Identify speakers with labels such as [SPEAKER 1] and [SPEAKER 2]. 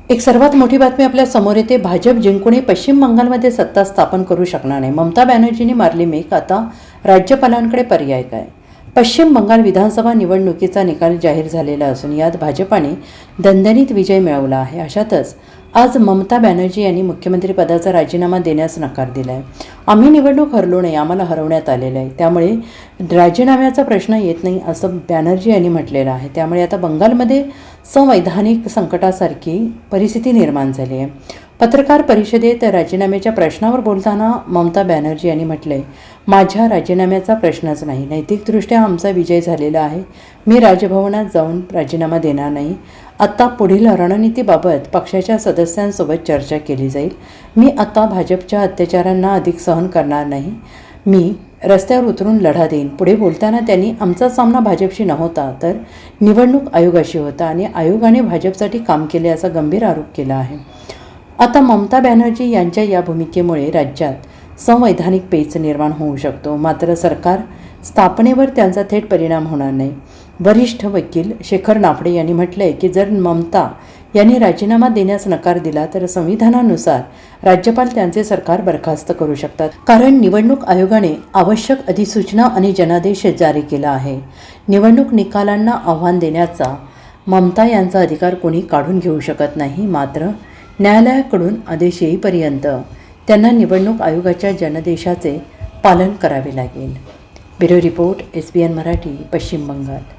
[SPEAKER 1] एक सर्वात मोठी बातमी आपल्या समोर येते. भाजप जिंकूनही पश्चिम बंगालमध्ये सत्ता स्थापन करू शकणार नाही. ममता बॅनर्जींनी मारली मेक. आता राज्यपालांकडे पर्याय काय? पश्चिम बंगाल विधानसभा निवडणुकीचा निकाल जाहीर झालेला असून यात भाजपाने दणदणीत विजय मिळवला आहे. अशातच आज ममता बॅनर्जी यांनी मुख्यमंत्रीपदाचा राजीनामा देण्यास नकार दिला आहे. आम्ही निवडणूक हरलो नाही, आम्हाला हरवण्यात आलेलं आहे, त्यामुळे राजीनाम्याचा प्रश्न येत नाही असं बॅनर्जी यांनी म्हटलेलं आहे. त्यामुळे आता बंगालमध्ये संवैधानिक संकटासारखी परिस्थिती निर्माण झाली आहे. पत्रकार परिषदेत राजीनाम्याच्या प्रश्नावर बोलताना ममता बॅनर्जी यांनी म्हटलंय, माझ्या राजीनाम्याचा प्रश्नच नाही, नैतिकदृष्ट्या आमचा विजय झालेला आहे. मी राजभवनात जाऊन राजीनामा देणार नाही. आता पुढील रणनीतीबाबत पक्षाच्या सदस्यांसोबत चर्चा केली जाईल. मी आता भाजपच्या अत्याचारांना अधिक सहन करणार नाही. मी रस्त्यावर उतरून लढा देईन. पुढे बोलताना त्यांनी आमचा सामना भाजपशी नव्हता तर निवडणूक आयोगाशी होता आणि आयोगाने भाजपसाठी काम केले असा गंभीर आरोप केला आहे. आता ममता बॅनर्जी यांच्या या भूमिकेमुळे राज्यात संवैधानिक पेच निर्माण होऊ शकतो. मात्र सरकार स्थापनेवर त्यांचा थेट परिणाम होणार नाही. वरिष्ठ वकील शेखर नाफडे यांनी म्हटलंय की जर ममता यांनी राजीनामा देण्यास नकार दिला तर संविधानानुसार राज्यपाल त्यांचे सरकार बरखास्त करू शकतात. कारण निवडणूक आयोगाने आवश्यक अधिसूचना आणि जनादेश जारी केला आहे. निवडणूक निकालांना आव्हान देण्याचा ममता यांचा अधिकार कोणी काढून घेऊ शकत नाही. मात्र न्यायालयाकडून आदेश येईपर्यंत त्यांना निवडणूक आयोगाच्या जनादेशाचे पालन करावे लागेल. ब्युरो रिपोर्ट, SBN मराठी, पश्चिम बंगाल.